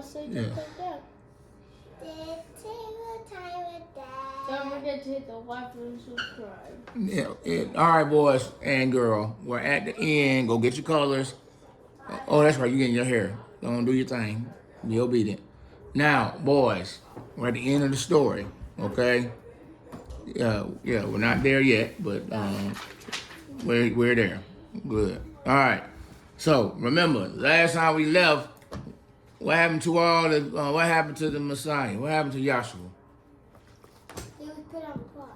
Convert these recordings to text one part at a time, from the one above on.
say just like that. Don't forget to hit the like and subscribe. All right, boys and girl. We're at the end. Go get your colors. Oh, that's right. You getting your hair. Don't do your thing. Be obedient. Now, boys, we're at the end of the story. Okay. Yeah, we're not there yet, but we're there. Good. All right. So remember, last time we left, what happened to all the? What happened to the Messiah? What happened to Yahshua? He was put on the cross.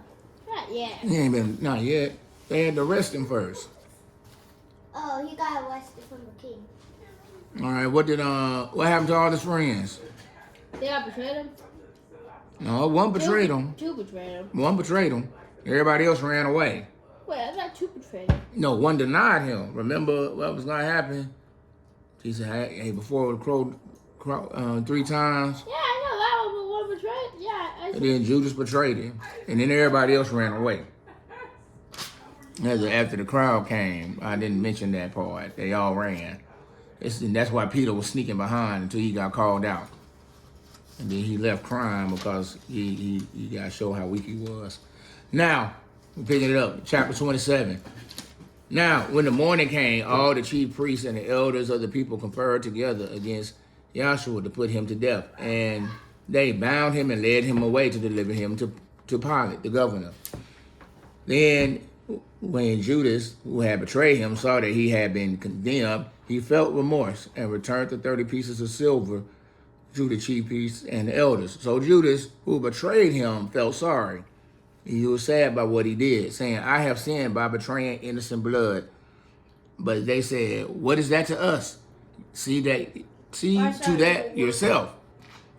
Not yet. He ain't been, not yet. They had to arrest him first. Oh, he got arrested from the king. All right. What happened to all his friends? They got betrayed him. No, one betrayed him. Two betrayed him. One betrayed him. Everybody else ran away. Wait, I thought two betrayed him. No, one denied him. Remember what was gonna happen? He said, "Hey, before it crowed 3 times." Yeah, I know that one, but one betrayed. Yeah. And then Judas betrayed him, and then everybody else ran away. After the crowd came, I didn't mention that part. They all ran. And that's why Peter was sneaking behind until he got called out. And then he left crying because he got to show how weak he was. Now, we're picking it up, chapter 27. Now, when the morning came, all the chief priests and the elders of the people conferred together against Yahshua to put him to death. And they bound him and led him away to deliver him to Pilate, the governor. Then, when Judas, who had betrayed him, saw that he had been condemned, he felt remorse and returned the 30 pieces of silver to the chief priests and the elders. So Judas, who betrayed him, felt sorry. He was sad by what he did, saying, "I have sinned by betraying innocent blood." But they said, "What is that to us? See to that yourself."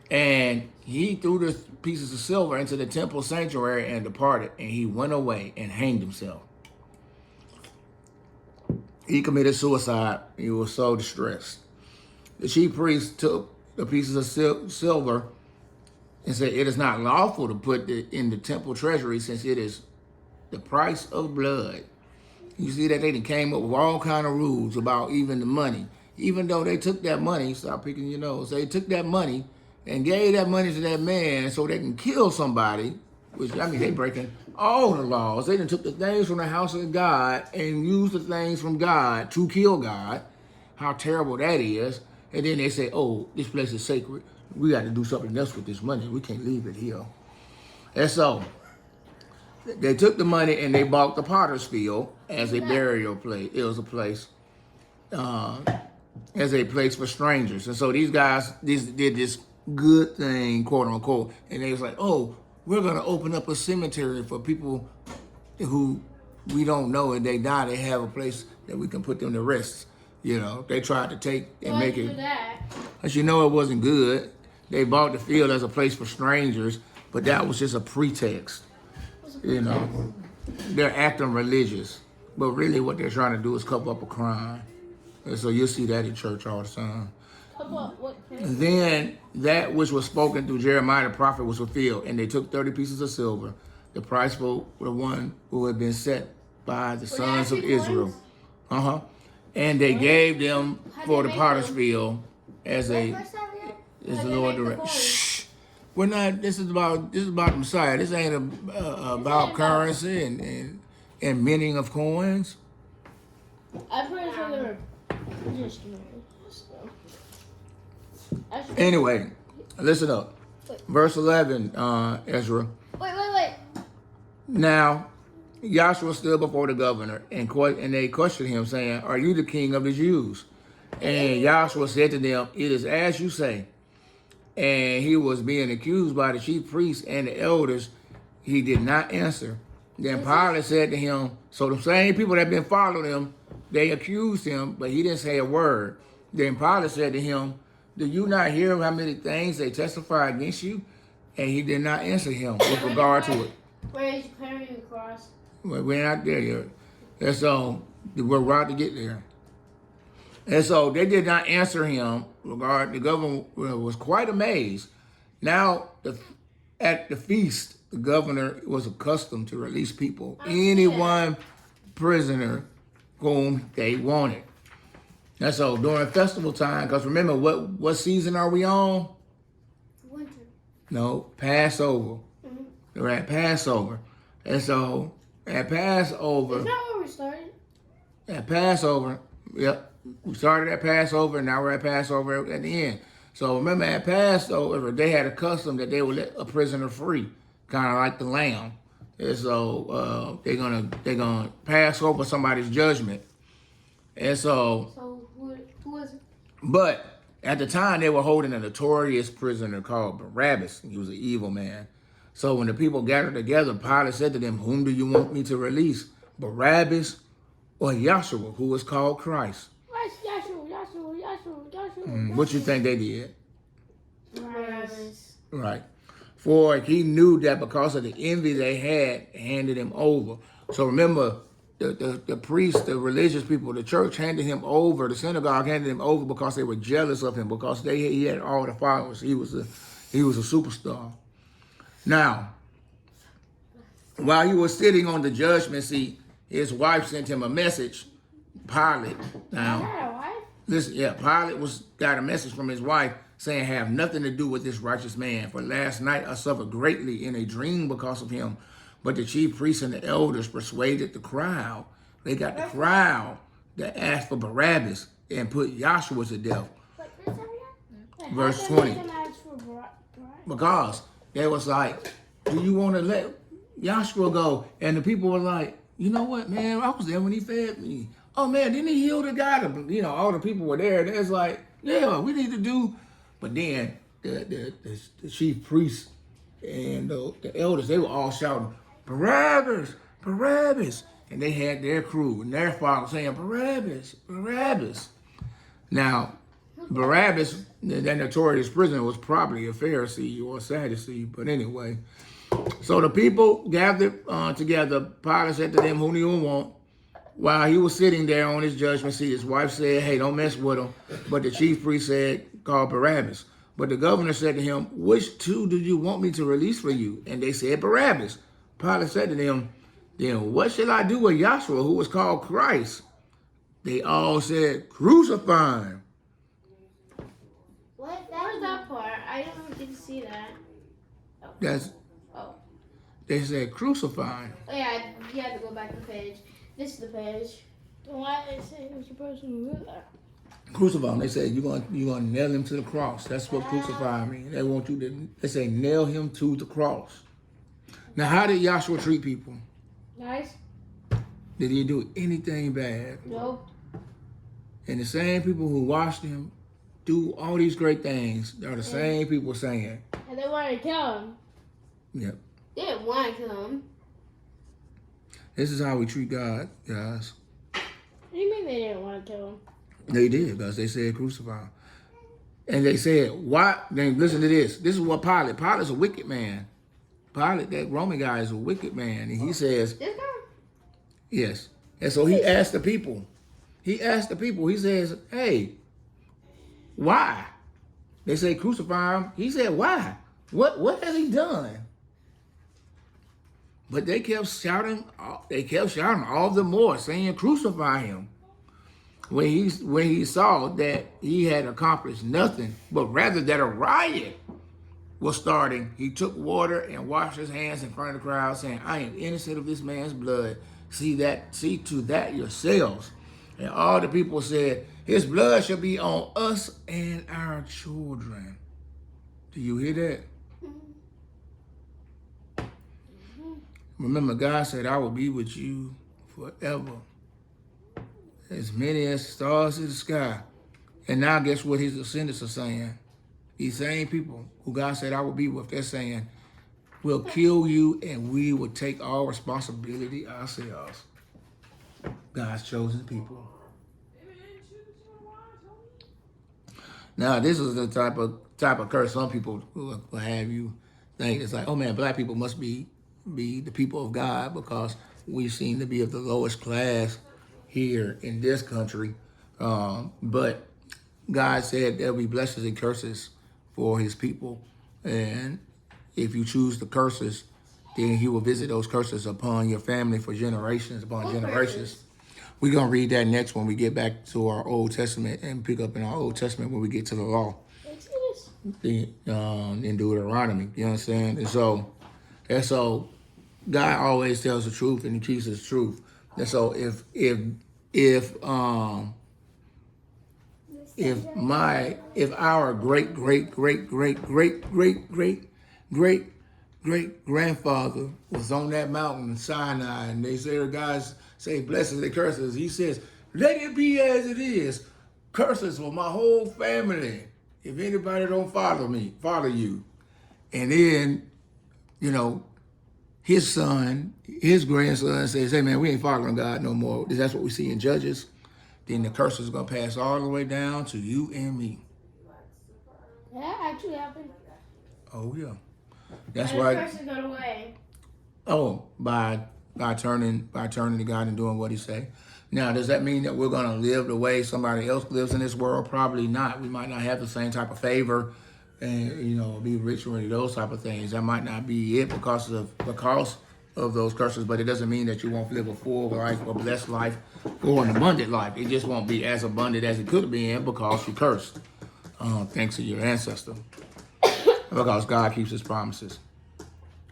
And he threw the pieces of silver into the temple sanctuary and departed, and he went away and hanged himself. He committed suicide. He was so distressed. The chief priest took the pieces of silver and said, "It is not lawful to put it in the temple treasury, since it is the price of blood." You see that they came up with all kind of rules about even the money. Even though they took that money, stop picking your nose, they took that money and gave that money to that man so they can kill somebody, which, I mean, they breaking all the laws. They done took the things from the house of God and used the things from God to kill God. How terrible that is. And then they say, "Oh, this place is sacred. We got to do something else with this money. We can't leave it here." And so they took the money and they bought the potter's field as a burial place. It was a place as a place for strangers. And so these guys did this good thing, quote unquote, and they was like, "Oh, we're going to open up a cemetery for people who we don't know, and they die. They have a place that we can put them to rest." You know, they tried to take and make it. As you know, it wasn't good. They bought the field as a place for strangers, but that was just a pretext. You know, they're acting religious, but really what they're trying to do is cover up a crime. And so you'll see that in church all the time. Then that which was spoken through Jeremiah the prophet was fulfilled, and they took 30 pieces of silver, the price for the one who had been set by the sons of Israel. And they gave them for the potter's field as the Lord directed. Shh. We're not. This is about the Messiah. This ain't about currency and minting of coins. I'm pretty sure they were just Anyway, listen up. Verse 11, Ezra. Wait. Now, Yahshua stood before the governor, and they questioned him, saying, "Are you the king of the Jews?" And Yahshua said to them, "It is as you say." And he was being accused by the chief priests and the elders. He did not answer. Then Pilate said to him, so the same people that been following him, they accused him, but he didn't say a word. Then Pilate said to him, "Do you not hear how many things they testify against you?" And he did not answer him with regard to it. Where is carrying the cross? We're not there yet. And so we're about to get there. And so they did not answer him. The governor was quite amazed. Now, at the feast, the governor was accustomed to release people, anyone prisoner whom they wanted. That's so during festival time, because remember, what season are we on? Winter. No, Passover. Mm-hmm. We're at Passover. And so at Passover, Is that where we started? at Passover, yep, we started at Passover, and now we're at Passover at the end. So remember, at Passover, they had a custom that they would let a prisoner free, kind of like the lamb. And so they're gonna pass over somebody's judgment. And so, So who was it? but at the time they were holding a notorious prisoner called Barabbas. He was an evil man. So when the people gathered together, Pilate said to them, "Whom do you want me to release, Barabbas or Yahshua, who is called Christ?" Yahshua. What you think they did? Barabbas. Right. For he knew that because of the envy they had, handed him over. So remember, the priests, the religious people, the church handed him over, the synagogue handed him over because they were jealous of him, because he had all the followers. He was a superstar. Now, while he was sitting on the judgment seat, his wife sent him a message. Pilate. Now, listen, Pilate got a message from his wife saying, "Have nothing to do with this righteous man. For last night I suffered greatly in a dream because of him." But the chief priests and the elders persuaded the crowd. They got the crowd that asked for Barabbas and put Yahshua to death. Verse 20. Because they was like, "Do you want to let Yahshua go?" And the people were like, "You know what, man? I was there when he fed me. Oh, man, didn't he heal the guy?" All the people were there. It's like, yeah, we need to do. But then the chief priests and the elders, they were all shouting, "Barabbas, Barabbas." And they had their crew and their followers saying, "Barabbas, Barabbas." Now, Barabbas, that notorious prisoner, was probably a Pharisee or a Sadducee. But anyway, so the people gathered together. Pilate said to them, "Whom do you want?" While he was sitting there on his judgment seat, his wife said, "Hey, don't mess with him." But the chief priest said, "Call Barabbas." But the governor said to him, "Which two do you want me to release for you?" And they said, "Barabbas." Pilate said to them, "Then what shall I do with Yahshua, who was called Christ?" They all said, "Crucify him." What is Where's that? that part? I didn't get to see that. Oh. They said, "Crucify him." Oh yeah, you had to go back the page. This is the page. Why did they say it was supposed to do that? Crucify him. They said, you're gonna nail him to the cross. That's what crucify means. They want you to, they say, nail him to the cross. Now, how did Yahshua treat people? Nice? Did he do anything bad? Nope. And the same people who watched him do all these great things are the same people saying, And they wanted to kill him. yep, They didn't want to kill him. this is how we treat God, guys. What do you mean they didn't want to kill him? They did, because they said crucify him. And they said, why? Then listen to this. This is what Pilate's a wicked man. Pilate, that Roman guy, is a wicked man. And he says, This guy? yes. And so he asked the people. He says, "Hey, why?" They say, "Crucify him." He said, "Why? What has he done?" But they kept shouting all the more, saying, "Crucify him." When he saw that he had accomplished nothing, but rather that a riot was starting, he took water and washed his hands in front of the crowd, saying, "I am innocent of this man's blood. See to that yourselves." And all the people said, "His blood shall be on us and our children." Do you hear that? Remember, God said, "I will be with you forever. As many as stars in the sky." And now guess what his descendants are saying? These same people who God said I will be with, they're saying, "We'll kill you and we will take all responsibility ourselves." God's chosen people. Now, this is the type of curse some people will have you think. It's like, oh man, black people must be the people of God because we seem to be of the lowest class here in this country. But God said there'll be blessings and curses for his people. And if you choose the curses, then he will visit those curses upon your family for generations upon generations. We're going to read that next when we get back to our Old Testament and pick up in our Old Testament when we get to the law. In Deuteronomy. You understand? And so God always tells the truth and he keeps his truth. And so if our great grandfather was on that mountain in Sinai and they say guys say blessings and curses, he says, let it be as it is. Curses for my whole family. If anybody don't follow you. And then, his grandson says, hey man, we ain't following God no more. That's what we see in Judges. Then the curse is going to pass all the way down to you and me. That actually happened. Oh, yeah. That's and why. The curse got away. Oh, by turning to God and doing what he say. Now, does that mean that we're going to live the way somebody else lives in this world? Probably not. We might not have the same type of favor and, be rich or any of those type of things. That might not be it because of those curses, but it doesn't mean that you won't live a full life, a blessed life, or an abundant life. It just won't be as abundant as it could have been because you cursed, thanks to your ancestor, because God keeps his promises.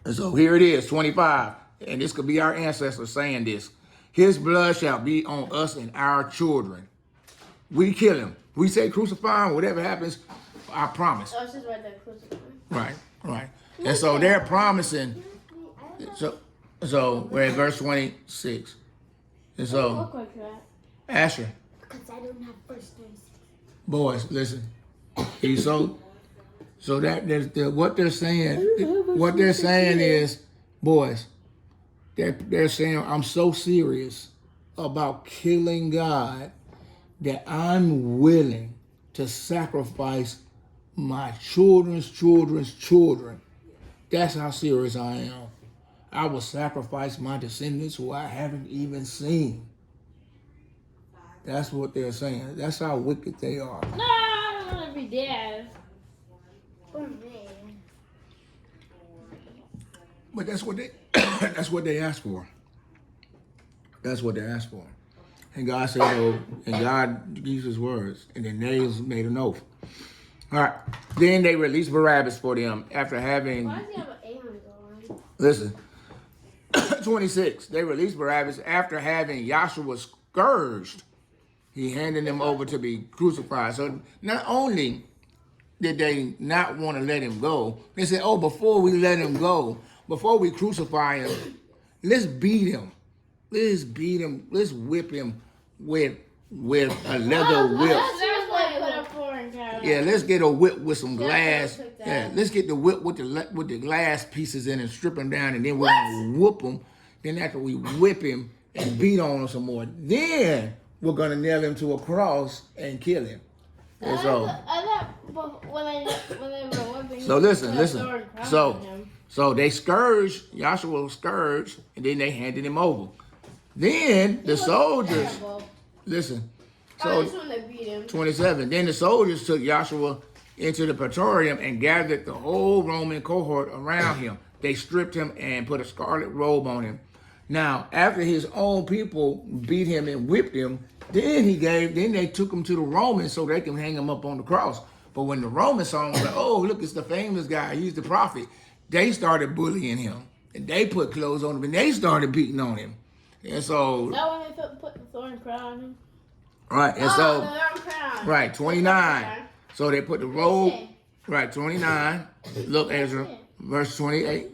And so here it is, 25, and this could be our ancestors saying this. His blood shall be on us and our children. We kill him. We say crucify him, whatever happens, I promise. Oh, it's just right there, crucify. Right. And so they're promising. So we're at verse 26. And so, Look like that. Asher. Because I don't have verse 26. Boys, listen. So that what they're saying is, boys, they're saying, I'm so serious about killing God that I'm willing to sacrifice my children's children. That's how serious I am. I will sacrifice my descendants who I haven't even seen. That's what they're saying. That's how wicked they are. No, I don't want to be dead. Or me. But that's what they asked for. That's what they asked for. And God said, and God gives his words. And then they made an oath. All right. Then they released Barabbas for them after having. Why does he have an A on his arm? Listen. 26. They released Barabbas after having Joshua scourged. He handed him over to be crucified. So not only did they not want to let him go, they said, oh, before we let him go, before we crucify him, let's beat him. Let's beat him. Let's whip him with a leather whip. Yeah, let's get a whip with some glass. Yeah, let's get the whip with the glass pieces in and strip him down, and then we're gonna whoop him. Then after we whip him and beat on him some more, then we're gonna nail him to a cross and kill him. And so listen. So they scourged, Joshua was scourged, and then they handed him over. Then the soldiers, listen. So 27. Then the soldiers took Joshua into the praetorium and gathered the whole Roman cohort around him. They stripped him and put a scarlet robe on him. Now, after his own people beat him and whipped him, then they took him to the Romans so they can hang him up on the cross. But when the Romans saw him, like, oh, look, it's the famous guy. He's the prophet. They started bullying him. And they put clothes on him and they started beating on him. And so. Is that when they put the thorn crown on him? Right, and right, 29. So they put the robe, right, 29. Look, Ezra, verse 28.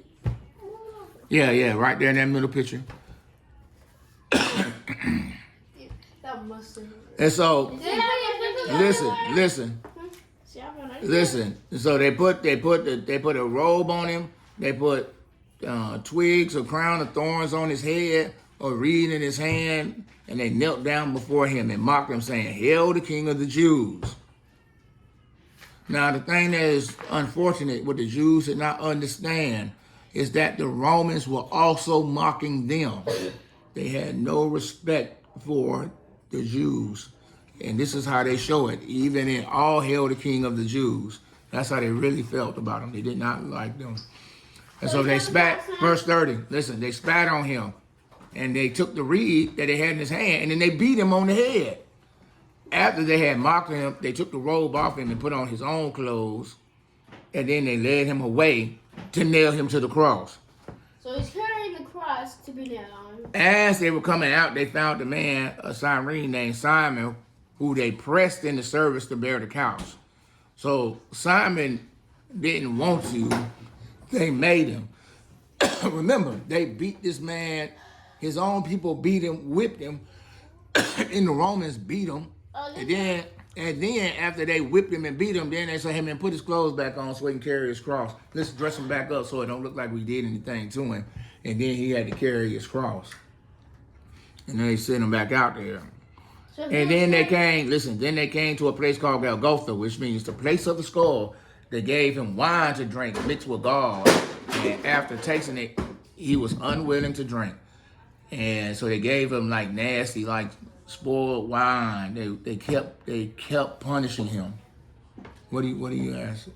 Yeah, right there in that middle picture. That must have been. And so, listen. So they put a robe on him. They put twigs or crown of thorns on his head, or reed in his hand, and they knelt down before him and mocked him, saying, "Hail the King of the Jews." Now, the thing that is unfortunate, what the Jews did not understand, is that the Romans were also mocking them. They had no respect for the Jews. And this is how they show it, even in all hail the King of the Jews. That's how they really felt about him. They did not like them. And so they spat, verse 30, listen, they spat on him. and they took the reed that they had in his hand, and then they beat him on the head. After they had mocked him, they took the robe off him and put on his own clothes, and then they led him away to nail him to the cross. So he's carrying the cross to be nailed on. As they were coming out, they found a man, a Cyrene named Simon, who they pressed into service to bear the cows. So Simon didn't want to. They made him. Remember, they beat this man. His own people beat him, whipped him, and the Romans beat him. And then after they whipped him and beat him, then they said, hey man, put his clothes back on so he can carry his cross. Let's dress him back up so it don't look like we did anything to him. And then he had to carry his cross. And then they sent him back out there. So And then they came to a place called Golgotha, which means the place of the skull. They gave him wine to drink mixed with gall. And after tasting it, he was unwilling to drink. And so they gave him like nasty, like spoiled wine. They kept punishing him. What do you ask?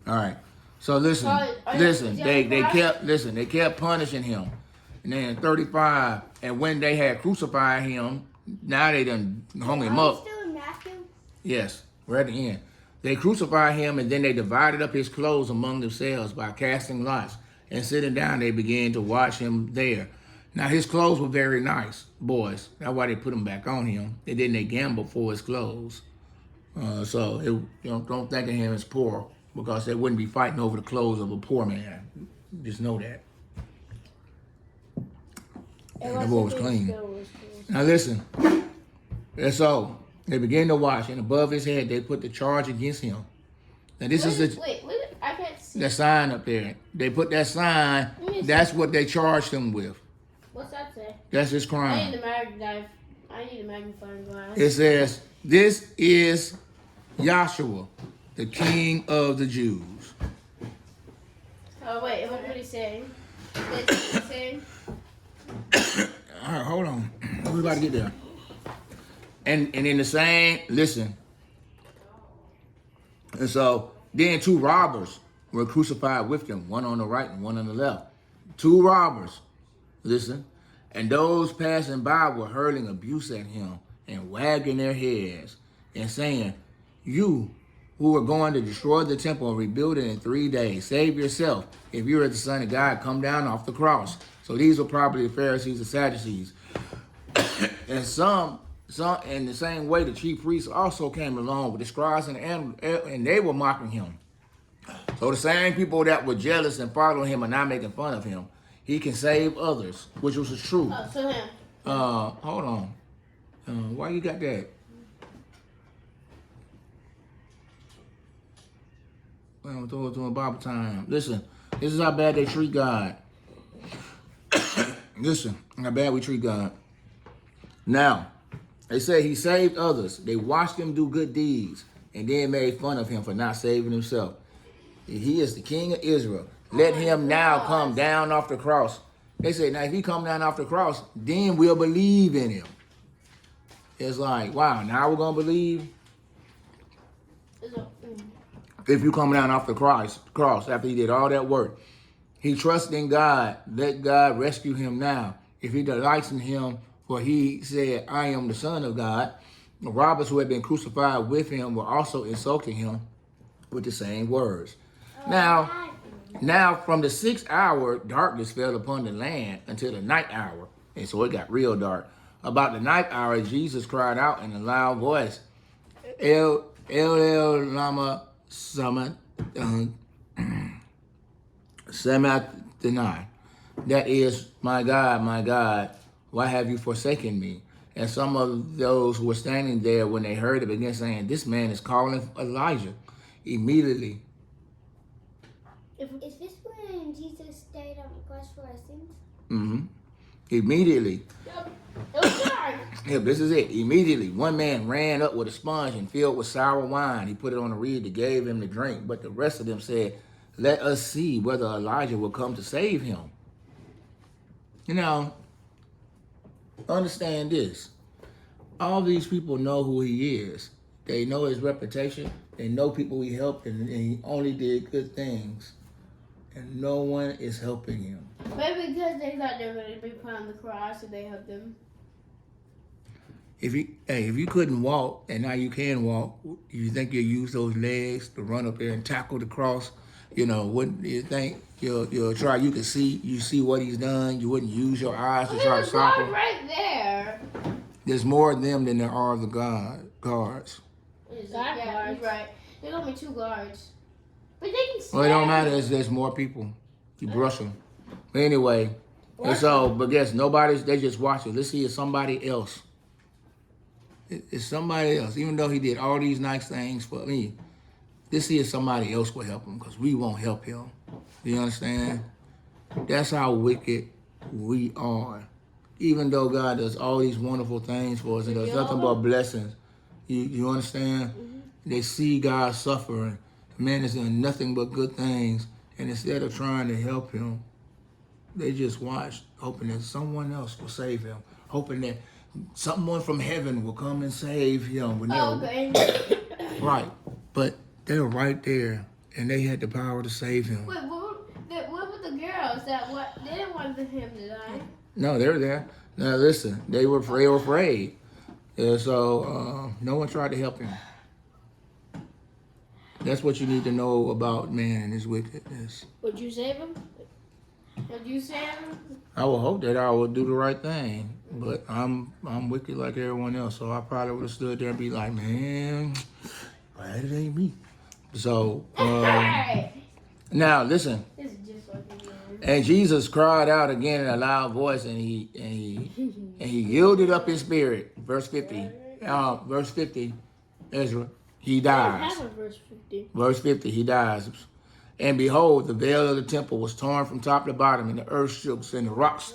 All right. So listen. They kept punishing him. And then 35, and when they had crucified him, now they done hung him up. Still in Matthew? Yes, we're at the end. They crucified him, and then they divided up his clothes among themselves by casting lots. And sitting down, they began to wash him there. Now, his clothes were very nice, boys. That's why they put them back on him. And then they gambled for his clothes. So don't think of him as poor, because they wouldn't be fighting over the clothes of a poor man. Just know that. That boy was clean. Now listen. And so they began to wash, and above his head they put the charge against him. Now this Wait, I can't see. the sign up there. They put that sign. That's what they charged him with. What's that say? That's his I crime. need a magnifying glass. It says, "This is Yahshua, the King of the Jews." Oh wait, what did he say? What did he say? All right, hold on. We're about to get there. And in the same, listen. And so then 2 robbers were crucified with him, one on the right and one on the left. 2 robbers, listen. And those passing by were hurling abuse at him and wagging their heads and saying, "You who are going to destroy the temple and rebuild it in 3 days, save yourself. If you are the Son of God, come down off the cross." So these were probably the Pharisees and Sadducees. And some in the same way, the chief priests also came along with the scribes and they were mocking him. So the same people that were jealous and following him are now making fun of him. He can save others, which was true. Oh, so him. Hold on. Why you got that? Well, I'm doing Bible time. Listen, this is how bad they treat God. Listen, how bad we treat God. Now, they say he saved others. They watched him do good deeds and then made fun of him for not saving himself. He is the King of Israel. Let him now come down off the cross. They say, now if he come down off the cross, then we'll believe in him. It's like, wow, now we're going to believe? If you come down off the cross after he did all that work. He trusts in God. Let God rescue him now. If he delights in him, for he said, "I am the Son of God." The robbers who had been crucified with him were also insulting him with the same words. Now from the 6th hour, darkness fell upon the land until the night hour. And so it got real dark. About the night hour, Jesus cried out in a loud voice, El lama sabachthani. That is, my God, why have you forsaken me? And some of those who were standing there, when they heard it, began saying, "This man is calling Elijah." Immediately. Is this when Jesus died on the cross for our sins? Mm-hmm. Immediately. Yep, this is it. Immediately, one man ran up with a sponge and filled with sour wine. He put it on a reed and gave him to drink. But the rest of them said, "Let us see whether Elijah will come to save him." You know, understand this. All these people know who he is. They know his reputation. They know people he helped, and he only did good things. and no one is helping him. Maybe because they thought they were going to be put on the cross, and they helped them. If you couldn't walk and now you can walk, you think you'll use those legs to run up there and tackle the cross? You know, wouldn't you think you'll try? You see what he's done. You wouldn't use your eyes to try to stop him. Right there. There's more of them than there are of the guards. Yeah, he's right. There's only 2 guards, but they can. Well, it don't matter. There's more people. You brush them. But anyway, and so but guess nobody's. They just watch it. Let's see if somebody else. It's somebody else. Even though he did all these nice things for me, let's see if somebody else will help him, because we won't help him. You understand? That's how wicked we are. Even though God does all these wonderful things for us and does nothing but blessings. You understand? Mm-hmm. They see God suffering. Man is doing nothing but good things. And instead of trying to help him, they just watch, hoping that someone else will save him. Hoping that someone from heaven will come and save him. Okay. Right. But they were right there, and they had the power to save him. Wait, what were the girls they didn't want him to die? No, they were there. Now listen, they were afraid. So no one tried to help him. That's what you need to know about man and his wickedness. Would you save him? Would you save him? I would hope that I would do the right thing, but I'm wicked like everyone else, so I probably would have stood there and be like, man, glad it ain't me. So now listen. This is just like a And Jesus cried out again in a loud voice, and he yielded up his spirit. Verse 50. Verse 50, Ezra, he dies. have a verse 50. Verse 50, he dies. And behold, the veil of the temple was torn from top to bottom, and the earth shook, and the rocks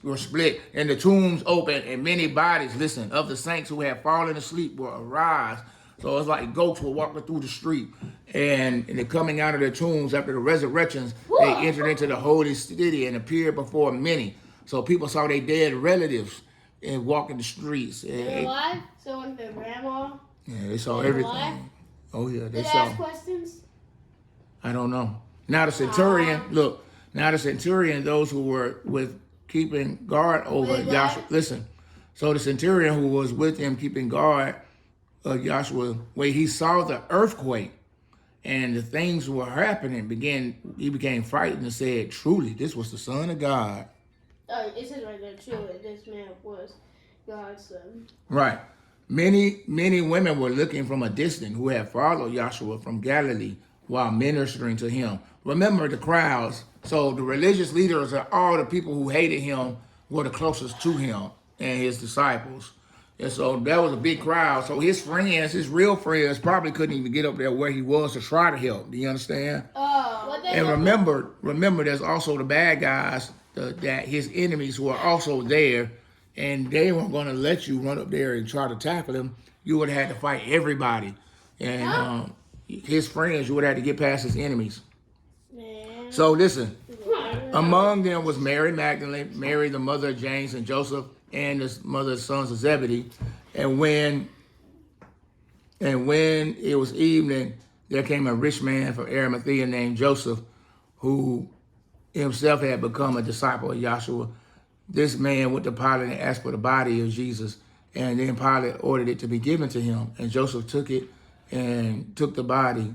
were split, and the tombs opened, and many bodies, listen, of the saints who had fallen asleep were arise. So it's like goats were walking through the street, and they're coming out of their tombs after the resurrections. They entered into the holy city and appeared before many. So people saw their dead relatives and walking the streets. They're alive? So like their grandma? Yeah, they saw They're everything. alive? Oh yeah, they Did saw. they ask questions? I don't know. Now the centurion, those who were with keeping guard over Joshua. Listen, so the centurion who was with him keeping guard of Joshua, when he saw the earthquake and the things were happening, he became frightened and said, truly, this was the Son of God. It says right there, truly, this man was God's son. Right. Many women were looking from a distance who had followed Joshua from Galilee while ministering to him. Remember the crowds. So the religious leaders and all the people who hated him were the closest to him and his disciples. And so that was a big crowd. So his friends, his real friends, probably couldn't even get up there where he was to try to help. Do you understand? And remember, there's also the bad guys, that his enemies who are also there, and they weren't going to let you run up there and try to tackle him. You would have had to fight everybody. And his friends, you would have had to get past his enemies. Man. So listen, among them was Mary Magdalene, Mary the mother of James and Joseph, and the mother of sons of Zebedee. And when it was evening, there came a rich man from Arimathea named Joseph, who himself had become a disciple of Joshua. This man went to Pilate and asked for the body of Jesus, and then Pilate ordered it to be given to him. And Joseph took it and took the body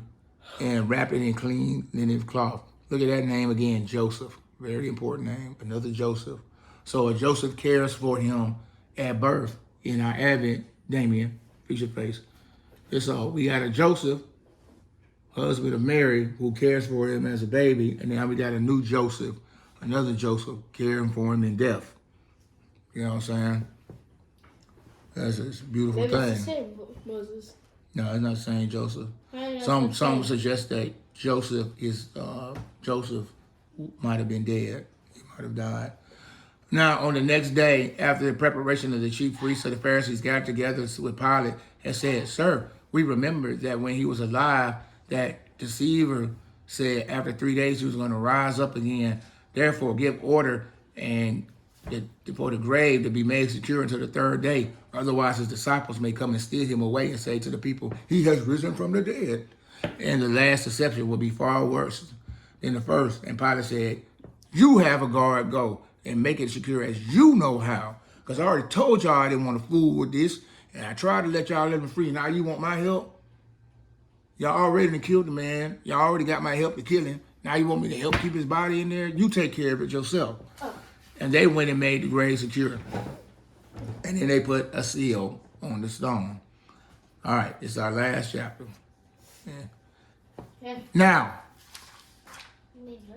and wrapped it in clean linen cloth. Look at that name again, Joseph. Very important name, another Joseph. So a Joseph cares for him at birth. In our Advent, Damien, fix your face. And so we got a Joseph, husband of Mary, who cares for him as a baby. And now we got a new Joseph, another Joseph, caring for him in death. You know what I'm saying? That's a beautiful Maybe thing. it's the same Moses. No, it's not saying Joseph. Some suggest that Joseph might have been dead. He might have died. Now, on the next day, after the preparation of the chief priests of the Pharisees got together with Pilate and said, "Sir, we remembered that when he was alive, that deceiver said after 3 days he was going to rise up again. Therefore, give order and for the grave to be made secure until the 3rd day. Otherwise, his disciples may come and steal him away and say to the people, he has risen from the dead. And the last deception will be far worse. than the first. And Pilate said, you have a guard go and make it secure as you know how. Because I already told y'all I didn't want to fool with this. And I tried to let y'all let me free. Now you want my help? Y'all already done killed the man. Y'all already got my help to kill him. Now you want me to help keep his body in there? You take care of it yourself. Oh. And they went and made the grave secure. And then they put a seal on the stone. All right, it's our last chapter. Yeah. Now,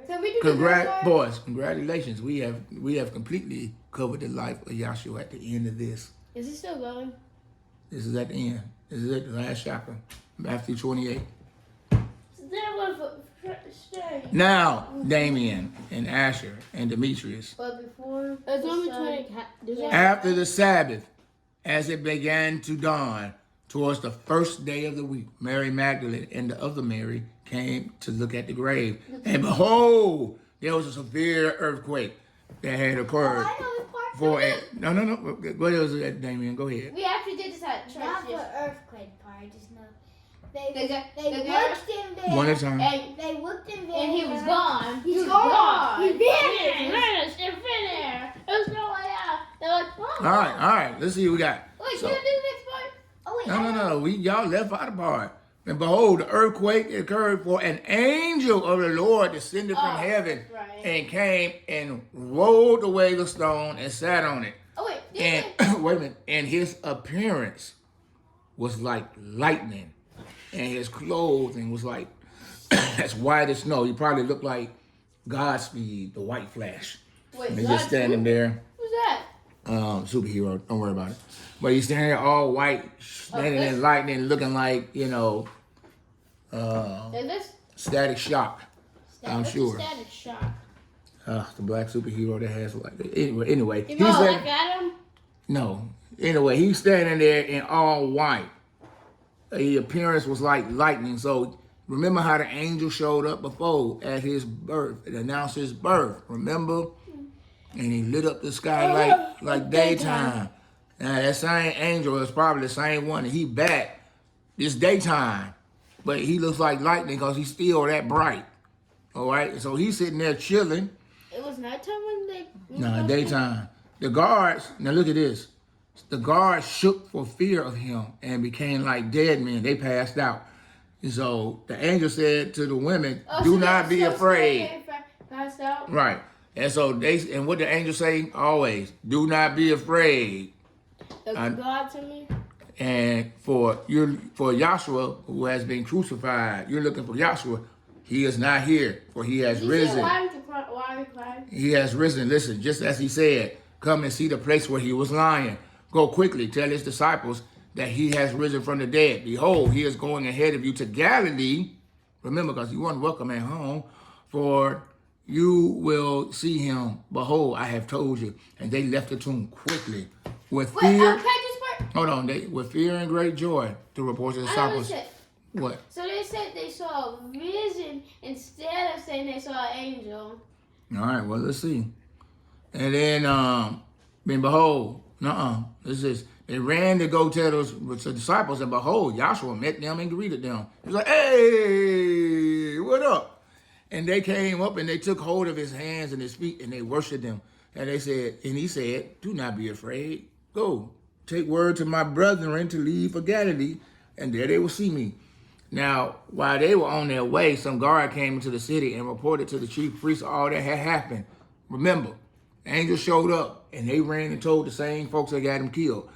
So we do the first part? boys, congratulations. We have completely covered the life of Yahshua at the end of this. Is he still going? This is at the end. This is at the last chapter, Matthew 28. That was for stay. Now, Damien and Asher and Demetrius, But before it's only 20. after the Sabbath, as it began to dawn, towards the first day of the week, Mary Magdalene and the other Mary came to look at the grave. And behold, there was a severe earthquake that had occurred. I know this part. For it. No. What was it, Damien? Go ahead. We actually did this at church. Not the Yeah. earthquake part. Just know. The They guy- looked in there. One at a time. And, They looked in there. and he was gone. He's gone. He He vanished. vanished. It been there. There's no way out. They're like, oh. All right. Let's see what we got. Wait, So- you gonna do the next part? Oh wait. No. Y'all left out a part. And behold, the earthquake occurred, for an angel of the Lord descended from heaven right. and came and rolled away the stone and sat on it. Oh wait, And wait a minute. And his appearance was like lightning, and his clothing was like as white as snow. He probably looked like Godspeed, the White Flash. wait, And he's just standing there. Who's that? Superhero. Don't worry about it. But he's standing there all white, standing in lightning, looking like, Is this? Static Shock. I'm What's sure. a static shock? The black superhero that has like anyway. You He's know, like, like Adam? no. Anyway, he's standing there in all white. The appearance was like lightning. So remember how the angel showed up before at his birth. It announced his birth. Remember? And he lit up the sky like daytime. Now that same angel is probably the same one. And he back this daytime. But he looks like lightning because he's still that bright. All right? So he's sitting there chilling. It was nighttime when they. No, daytime. The guards, now look at this. The guards shook for fear of him and became like dead men. They passed out. And so the angel said to the women, do not be afraid. Passed out. Right. And so and what the angel say? Always, do not be afraid. The God to me. And for Yahshua, who has been crucified, you're looking for Yahshua. He is not here, for he has risen. Why are you crying? He has risen. Listen, just as he said, come and see the place where he was lying. Go quickly, tell his disciples that he has risen from the dead. Behold, he is going ahead of you to Galilee. Remember, because you weren't welcome at home, for you will see him. Behold, I have told you. And they left the tomb quickly with fear. Wait, can I just part? Hold on, with fear and great joy to report to the I don't disciples. understand. What? So they said they saw a vision instead of saying they saw an angel. All right, well, let's see. And then, behold, this is, they ran to go tell the disciples, and behold, Joshua met them and greeted them. He's like, hey, what up? And they came up and they took hold of his hands and his feet and they worshiped him. And he said, do not be afraid. Go, take word to my brethren to leave for Galilee, and there they will see me. Now, while they were on their way, some guard came into the city and reported to the chief priests all that had happened. Remember, the angel showed up, and they ran and told the same folks that got him killed.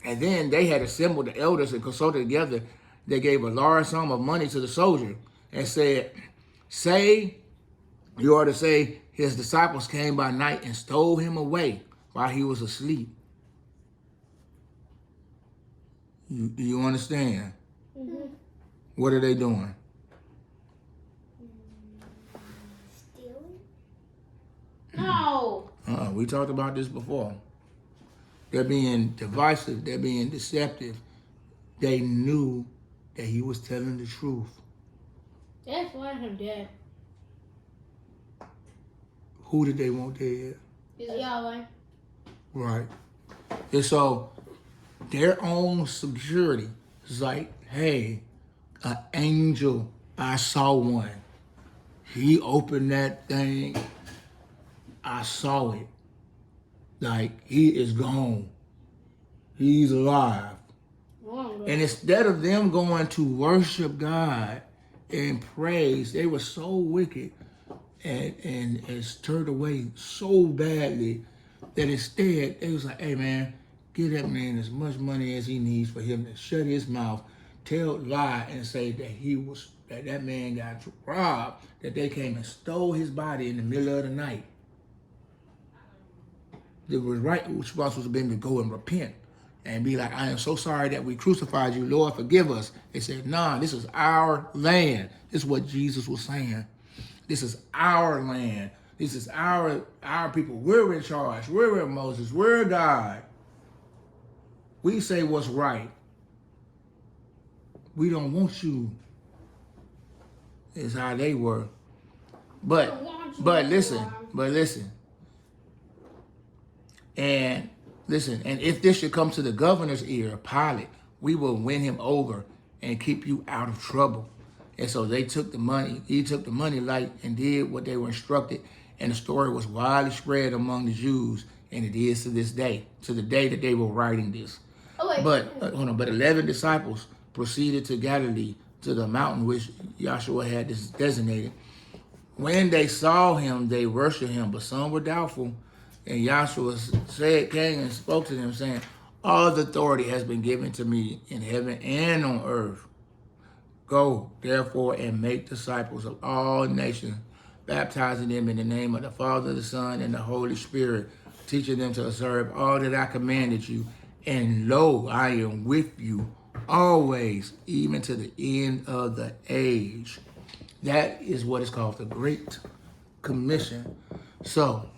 And then they had assembled the elders and consulted together. They gave a large sum of money to the soldier and said, you ought to say, his disciples came by night and stole him away while he was asleep. Do you understand? Mm-hmm. What are they doing? Stealing? No. We talked about this before. They're being divisive. They're being deceptive. They knew that he was telling the truth. That's why I'm dead. Who did they want dead? Is Yahweh. Right. And so their own security is like, hey, an angel, I saw one. He opened that thing. I saw it. Like, he is gone. He's alive. And instead of them going to worship God and praise, they were so wicked and stirred away so badly that instead they was like, hey man, give that man as much money as he needs for him to shut his mouth, lie and say that that man got robbed, that they came and stole his body in the middle of the night. The right response was been to go and repent and be like, I am so sorry that we crucified you, Lord, forgive us. They said, nah, this is our land. This is what Jesus was saying. This is our land. This is our people. We're in charge. We're in Moses. We're God. We say what's right. We don't want you. Is how they were. But listen. And listen, and if this should come to the governor's ear, Pilate, we will win him over and keep you out of trouble. And so they took the money. He took the money like and did what they were instructed. And the story was widely spread among the Jews, and it is to this day, to the day that they were writing this. But 11 disciples proceeded to Galilee, to the mountain which Yahshua had designated. When they saw him, they worshiped him, but some were doubtful. And Yahshua came and spoke to them, saying, all the authority has been given to me in heaven and on earth. Go, therefore, and make disciples of all nations, baptizing them in the name of the Father, the Son, and the Holy Spirit, teaching them to observe all that I commanded you. And lo, I am with you always, even to the end of the age. That is what is called the Great Commission. So,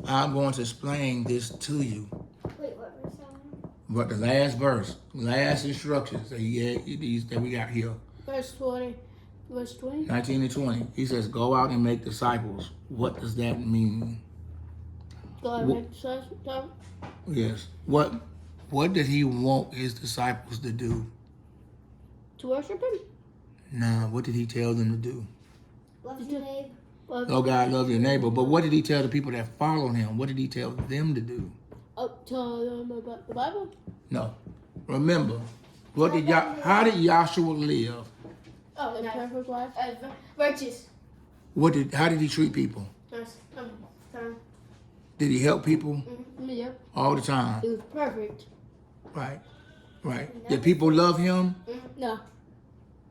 I'm going to explain this to you. Wait, what verse? But the last verse, last instructions that we got here. Verse 20. 19 and 20. He says, go out and make disciples. What does that mean? Go out and make disciples? Yes. What did he want his disciples to do? To worship him? Nah, what did he tell them to do? Love your neighbor. Oh, God, love your neighbor. But what did he tell the people that followed him? What did he tell them to do? Tell them about the Bible? No. Remember, how did Yahshua live? Oh, a perfect life. Righteous. How did he treat people? Nice. Did he help people? Mm-hmm. Yep. All the time? It was perfect. Right. Did people love him? No.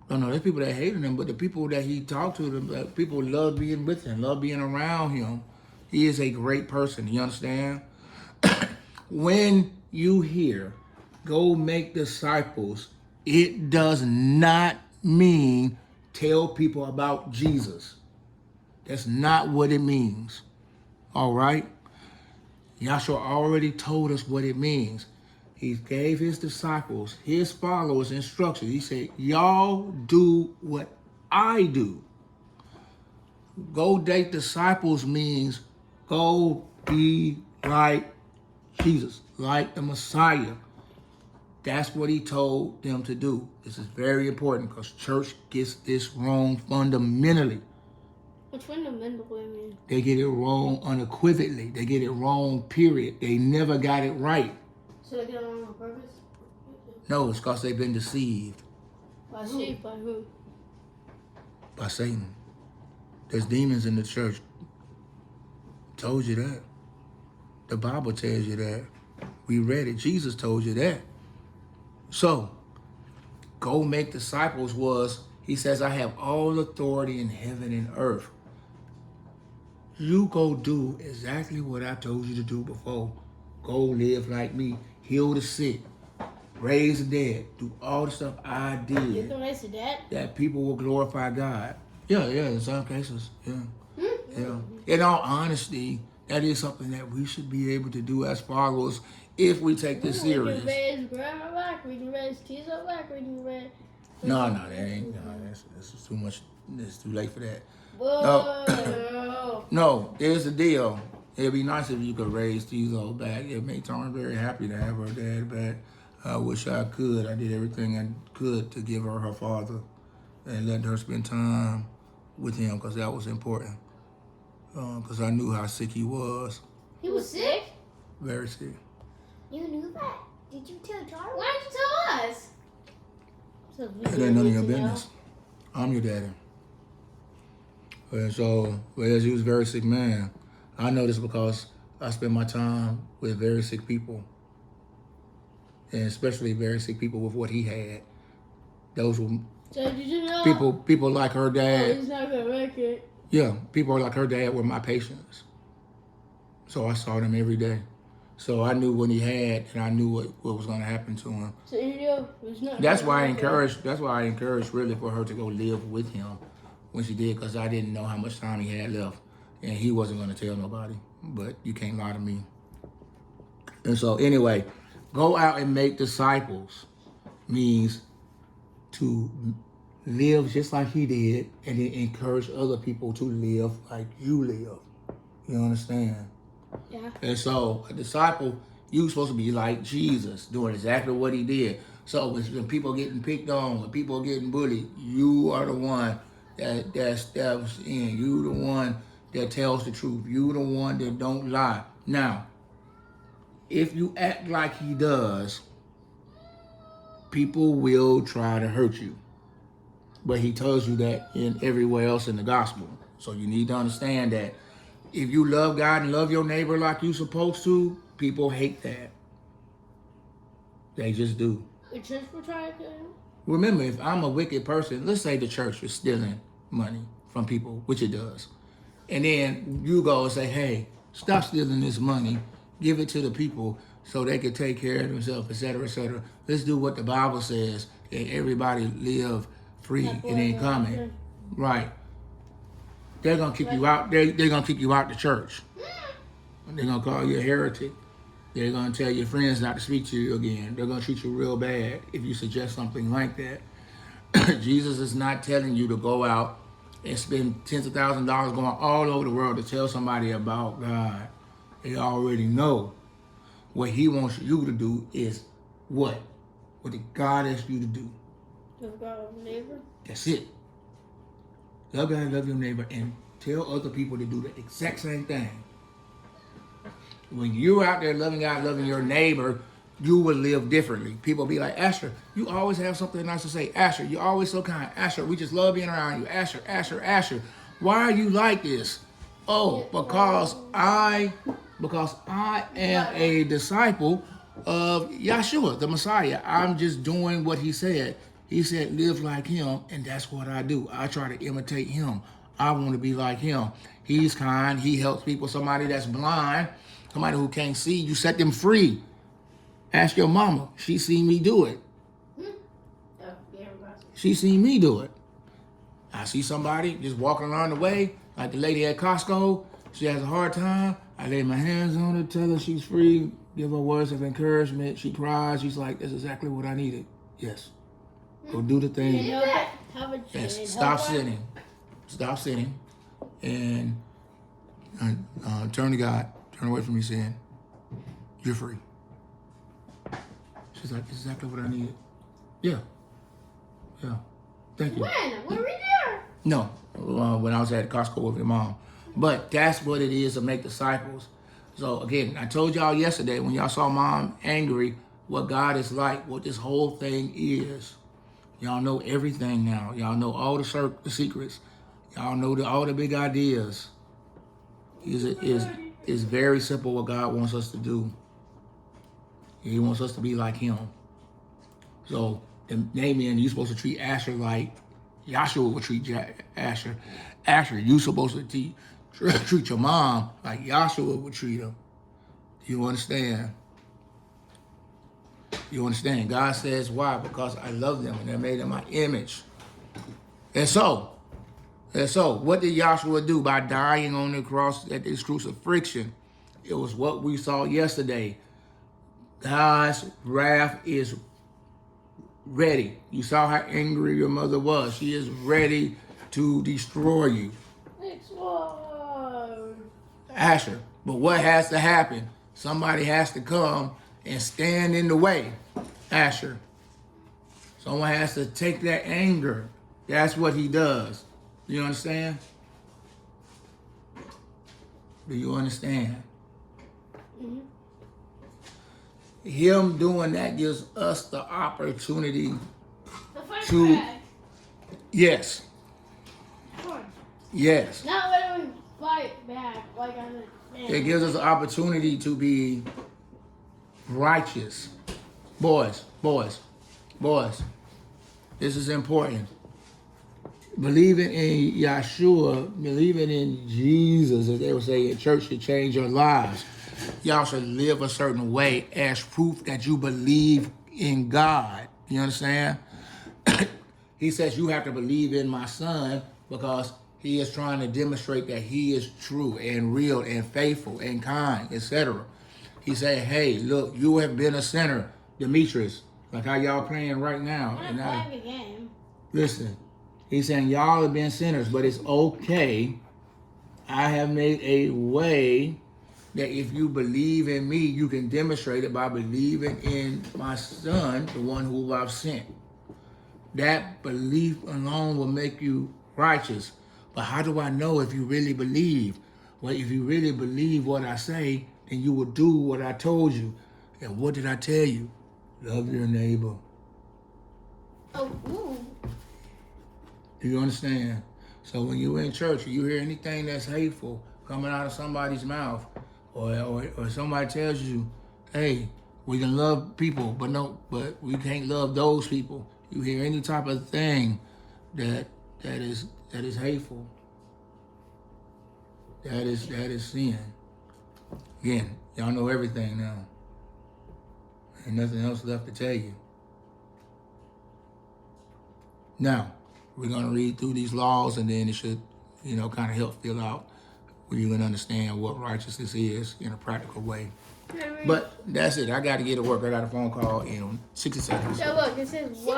No, there's people that hated him, but the people that he talked to, people love being with him, love being around him. He is a great person, you understand? When you hear, go make disciples, it does not mean tell people about Jesus. That's not what it means, all right? Yahshua already told us what it means. He gave his disciples, his followers, instructions. He said, y'all do what I do. Go date disciples means go be like Jesus, like the Messiah. That's what he told them to do. This is very important because church gets this wrong fundamentally. What's fundamentally mean? They get it wrong unequivocally. They get it wrong, period. They never got it right. So they get it wrong on purpose? No, it's because they've been deceived. By who? By who? By Satan. There's demons in the church. Told you that. The Bible tells you that. We read it. Jesus told you that. So, go make disciples he says, I have all authority in heaven and earth. You go do exactly what I told you to do before. Go live like me. Heal the sick. Raise the dead. Do all the stuff I did. You can raise the dead? That people will glorify God. Yeah, in some cases. Yeah. In all honesty, that is something that we should be able to do as followers if we take this serious. We can raise grandma back. We can raise Tizo back. We can raise... No, that ain't. No, that's too much. It's too late for that. Whoa. No, there's the deal. It'd be nice if you could raise Tizo back. It made Tara very happy to have her dad back. I wish I could. I did everything I could to give her father and let her spend time with him because that was important. Because I knew how sick he was. He was sick? Very sick. You knew that? Did you tell Charlie? Why didn't you tell us? It ain't none of your business. I'm your daddy. And so, whereas he was a very sick man, I know this because I spend my time with very sick people. And especially very sick people with what he had. Those were So did you know? people like her Oh, dad. he's not gonna make it. Yeah, people like her dad were my patients. So I saw them every day. So I knew what he had, and I knew what was going to happen to him. So you know, it's not. That's why I encouraged really for her to go live with him when she did, because I didn't know how much time he had left, and he wasn't going to tell nobody. But you can't lie to me. And so anyway, go out and make disciples means to live just like he did, and then encourage other people to live like you live. You understand? Yeah. And so a disciple, you supposed to be like Jesus, doing exactly what he did. So when people getting picked on, when people getting bullied, you are the one that steps in. You the one that tells the truth. You the one that don't lie. Now, if you act like he does, people will try to hurt you. But he tells you that in everywhere else in the gospel. So you need to understand that if you love God and love your neighbor like you supposed to, people hate that. They just do. The church will try to kill him. Remember, if I'm a wicked person, let's say the church is stealing money from people, which it does. And then you go and say, hey, stop stealing this money. Give it to the people so they can take care of themselves, etc., etc. Let's do what the Bible says, and everybody live free and in common. Right. They're gonna kick you out. They're gonna kick you out the church. They're gonna call you a heretic. They're gonna tell your friends not to speak to you again. They're gonna treat you real bad if you suggest something like that. Jesus is not telling you to go out and spend tens of thousands of dollars going all over the world to tell somebody about God. They already know. What he wants you to do is what? What did God ask you to do? Love God and neighbor. That's it. Love God and love your neighbor, and tell other people to do the exact same thing. When you're out there loving God, loving your neighbor, you will live differently. People be like, Asher, you always have something nice to say. Asher, you're always so kind. Asher, we just love being around you. Asher, Asher, Asher. Why are you like this? Oh, because I am a disciple of Yeshua, the Messiah. I'm just doing what he said. He said, live like him, and that's what I do. I try to imitate him. I want to be like him. He's kind. He helps people. Somebody that's blind, somebody who can't see, you set them free. Ask your mama. She seen me do it. She seen me do it. I see somebody just walking around the way, like the lady at Costco. She has a hard time. I lay my hands on her, tell her she's free, give her words of encouragement. She cries. She's like, that's exactly what I needed. Yes. Go do the thing. Yes. Stop sitting. Stop sitting. And turn to God. Turn away from me saying, you're free. She's like, that's exactly what I needed. Yeah. Yeah. Thank you. When? Were we there? No. When I was at Costco with your mom. But that's what it is to make disciples. So again, I told y'all yesterday when y'all saw mom angry, what God is like, what this whole thing is. Y'all know everything now. Y'all know all the secrets. Y'all know all the big ideas. It's very simple what God wants us to do. He wants us to be like him. So, Damien, you're supposed to treat Asher like Yahshua would treat Asher. Asher, you're supposed to treat your mom like Yahshua would treat her. You understand? You understand? God says, why? Because I love them and they're made in my image. And so, what did Yahshua do by dying on the cross at this crucifixion? It was what we saw yesterday. God's wrath is ready. You saw how angry your mother was. She is ready to destroy you. Explode. Asher. But what has to happen? Somebody has to come and stand in the way. Asher. Someone has to take that anger. That's what he does. Do you understand? Do you understand? Mhm. Him doing that gives us the opportunity The fight to, back. yes, Sure. yes. Not literally fight back like I said. It gives us the opportunity to be righteous. Boys, this is important. Believing in Yeshua, believing in Jesus, as they would say in church, should change your lives. Y'all should live a certain way as proof that you believe in God. You understand? He says you have to believe in my son because he is trying to demonstrate that he is true and real and faithful and kind, etc. He said, hey, look, you have been a sinner, Demetrius, like how y'all playing right now. I'm And not playing the game. listen, he's saying y'all have been sinners, but it's okay. I have made a way that if you believe in me, you can demonstrate it by believing in my son, the one who I've sent. That belief alone will make you righteous. But how do I know if you really believe? Well, if you really believe what I say, then you will do what I told you. And what did I tell you? Love your neighbor. Oh, ooh. Do you understand? So when you're in church, you hear anything that's hateful coming out of somebody's mouth, or somebody tells you, hey, we can love people, but we can't love those people. You hear any type of thing that is hateful. That is sin. Again, y'all know everything now. Ain't nothing else left to tell you. Now, we're going to read through these laws, and then it should, kind of help fill out where you can understand what righteousness is in a practical way. But that's it. I got to get to work. I got a phone call in 60 seconds. So look, it says watch